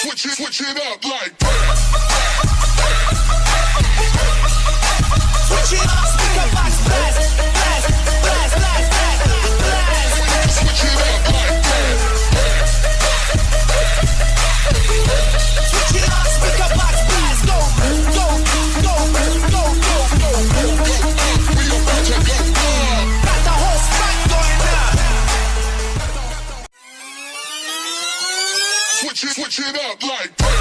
switch it up like switch it up, speaker box blast, blast, blast, blast, blast, blast. switch it up like Switch it up, speaker box blast, go, go, go, go, go, go, go. we about to go Got the whole spot going up. switch it up like